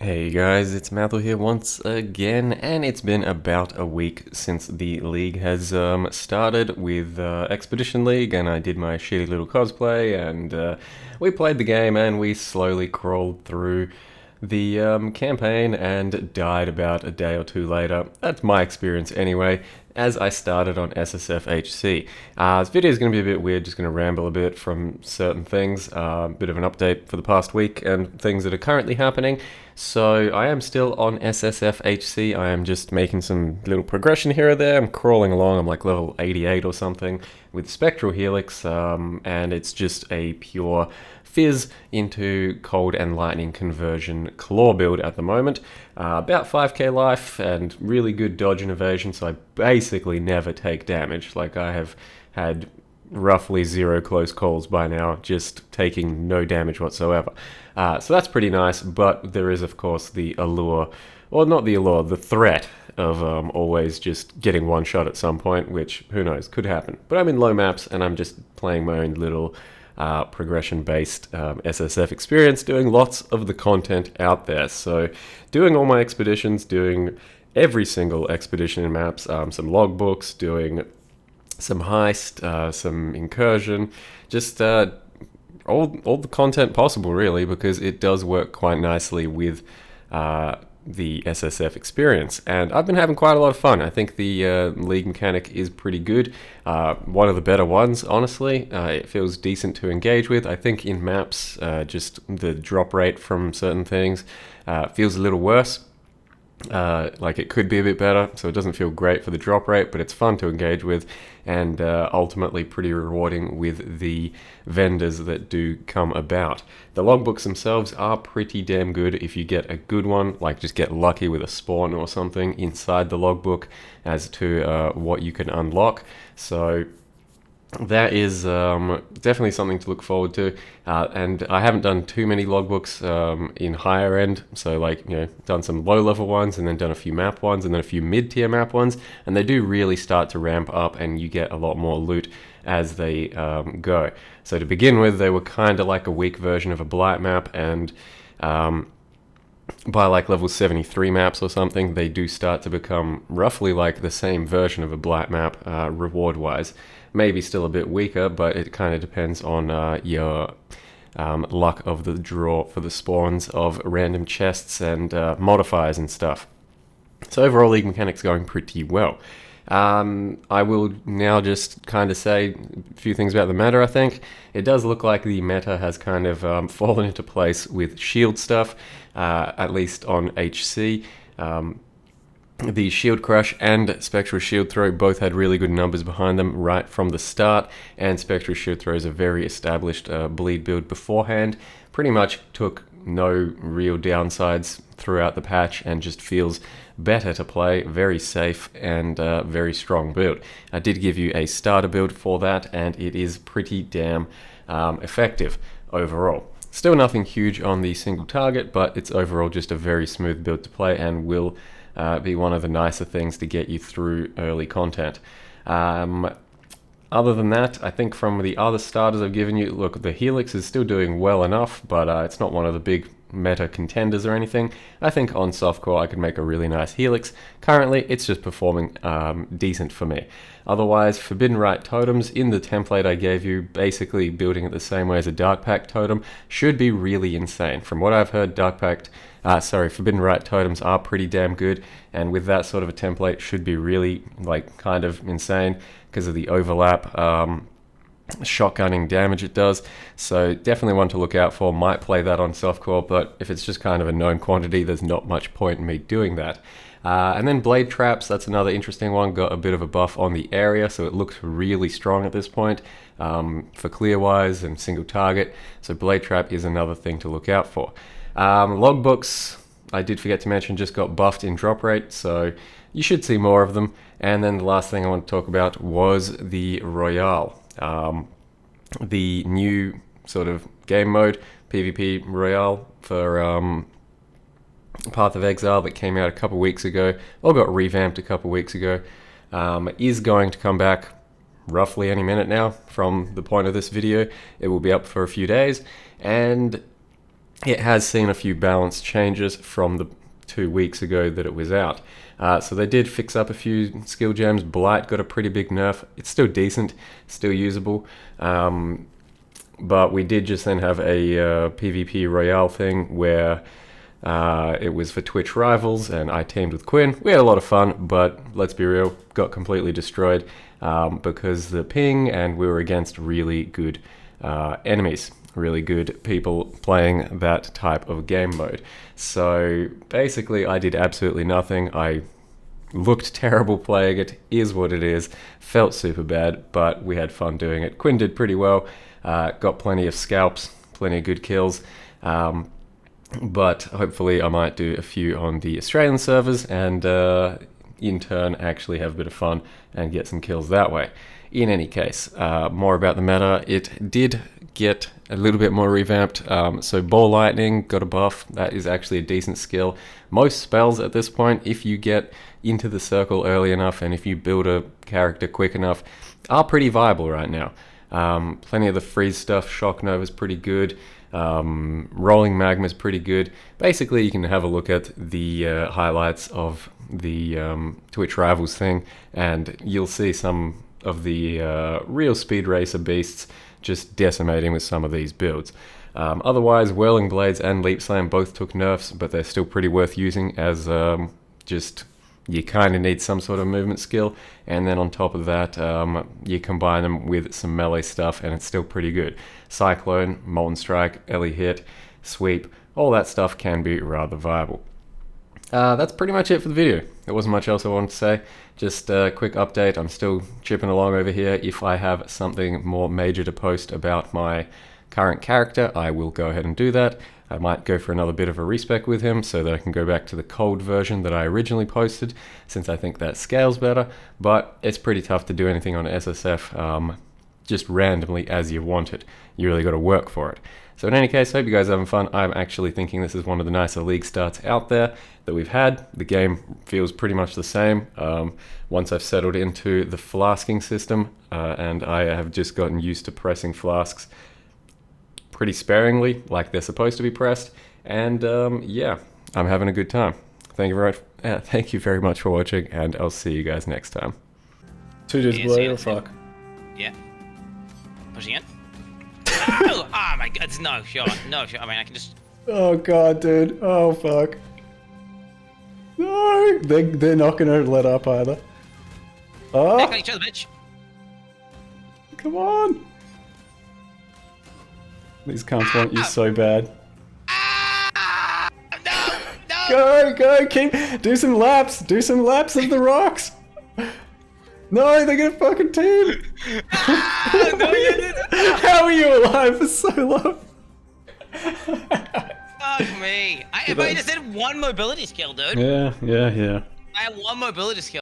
Hey guys, it's Mathel here once again, and it's been about a week since the league has started with Expedition League, and I did my shitty little cosplay, and we played the game, and we slowly crawled through the campaign and died about a day or two later. That's my experience anyway, as I started on SSFHC. This video is going to be a bit weird, just going to ramble a bit from certain things, a bit of an update for the past week and things that are currently happening. So I am still on SSFHC. I am just making some little progression here or there. I'm crawling along. I'm like level 88 or something with Spectral Helix, and it's just a pure Fizz into Cold and Lightning conversion claw build at the moment. About 5k life and really good dodge and evasion, so I basically never take damage. Like, I have had roughly 0 close calls by now, just taking no damage whatsoever. So that's pretty nice, but there is, of course, the allure, or not the allure, the threat of always just getting one shot at some point, which, who knows, could happen. But I'm in low maps, and I'm just playing my own little progression-based SSF experience, doing lots of the content out there. So doing all my expeditions, doing every single expedition in maps, some logbooks, doing some heist, some incursion, just all the content possible, really, because it does work quite nicely with the SSF experience, and I've been having quite a lot of fun. I think the league mechanic is pretty good, one of the better ones, honestly. It feels decent to engage with. I think in maps, just the drop rate from certain things feels a little worse. Like, it could be a bit better, so it doesn't feel great for the drop rate, but it's fun to engage with, and ultimately pretty rewarding with the vendors that do come about. The logbooks themselves are pretty damn good if you get a good one, like just get lucky with a spawn or something inside the logbook as to what you can unlock. So that is definitely something to look forward to, and I haven't done too many logbooks in higher end, so, like, you know, done some low level ones and then done a few map ones and then a few mid-tier map ones, and they do really start to ramp up and you get a lot more loot as they go. So to begin with, they were kind of like a weak version of a blight map, and by like level 73 maps or something, they do start to become roughly like the same version of a blight map reward wise. Maybe still a bit weaker, but it kind of depends on your luck of the draw for the spawns of random chests and modifiers and stuff. So overall, league mechanics going pretty well. I will now just kind of say a few things about the meta. I think it does look like the meta has kind of fallen into place with shield stuff, at least on HC. The Shield Crush and Spectral Shield Throw both had really good numbers behind them right from the start, and Spectral Shield Throw is a very established bleed build beforehand. Pretty much took no real downsides throughout the patch and just feels better to play, very safe and very strong build. I did give you a starter build for that, and it is pretty damn effective overall. Still nothing huge on the single target, but it's overall just a very smooth build to play and will be one of the nicer things to get you through early content. Other than that, I think from the other starters I've given you, look, the Helix is still doing well enough, but it's not one of the big meta contenders or anything. I think on softcore I could make a really nice Helix. Currently, it's just performing decent for me. Otherwise, Forbidden Rite totems in the template I gave you, basically building it the same way as a Dark Pact totem, should be really insane. From what I've heard, Forbidden Rite totems are pretty damn good, and with that sort of a template should be really, like, kind of insane because of the overlap shotgunning damage it does. So definitely one to look out for. Might play that on softcore, but if it's just kind of a known quantity, there's not much point in me doing that. And then Blade Traps, that's another interesting one. Got a bit of a buff on the area, so it looks really strong at this point for clear-wise and single target. So Blade Trap is another thing to look out for. Logbooks, I did forget to mention, just got buffed in drop rate, so you should see more of them. And then the last thing I want to talk about was the Royale. The new sort of game mode, PvP Royale for Path of Exile, that came out a couple weeks ago, or got revamped a couple weeks ago, is going to come back roughly any minute now from the point of this video. It will be up for a few days, and it has seen a few balance changes from the 2 weeks ago that it was out. So they did fix up a few skill gems. Blight got a pretty big nerf. It's still decent, still usable. But we did just then have a PvP Royale thing where it was for Twitch rivals, and I teamed with Quinn. We had a lot of fun, but let's be real, got completely destroyed because the ping, and we were against really good enemies. Really good people playing that type of game mode. So basically I did absolutely nothing. I looked terrible playing it, is what it is, felt super bad, but we had fun doing it. Quinn did pretty well, got plenty of scalps, plenty of good kills, but hopefully I might do a few on the Australian servers and in turn actually have a bit of fun and get some kills that way. In any case, more about the meta. It did get a little bit more revamped. So Ball Lightning got a buff. That is actually a decent skill. Most spells at this point, if you get into the circle early enough and if you build a character quick enough, are pretty viable right now. Plenty of the freeze stuff. Shock Nova is pretty good. Rolling Magma is pretty good. Basically, you can have a look at the highlights of the Twitch Rivals thing, and you'll see some of the real speed racer beasts just decimating with some of these builds. Otherwise, Whirling Blades and Leap Slam both took nerfs, but they're still pretty worth using as just you kind of need some sort of movement skill, and then on top of that, you combine them with some melee stuff, and it's still pretty good. Cyclone, Molten Strike, Ellie Hit, Sweep, all that stuff can be rather viable. That's pretty much it for the video. There wasn't much else I wanted to say. Just a quick update. I'm still chipping along over here. If I have something more major to post about my current character, I will go ahead and do that. I might go for another bit of a respec with him so that I can go back to the cold version that I originally posted, since I think that scales better, but it's pretty tough to do anything on SSF just randomly as you want it. You really got to work for it. So in any case, hope you guys are having fun. I'm actually thinking this is one of the nicer league starts out there that we've had. The game feels pretty much the same once I've settled into the flasking system, and I have just gotten used to pressing flasks pretty sparingly, like they're supposed to be pressed, and yeah, I'm having a good time. Thank you very much for watching, and I'll see you guys next time. Two dudes below, or fuck. Yeah. Pushing it. Oh my god, it's no shot. No shot. I mean, I can just... Oh god, dude. Oh fuck. No! They're not gonna let up either. Oh! Back on each other, bitch. Come on! These cunts want you so bad. No! Go! Do some laps of the rocks! No, they're gonna fucking team! How are you alive for so long? Fuck me. I just did one mobility skill, dude. Yeah. I have one mobility skill.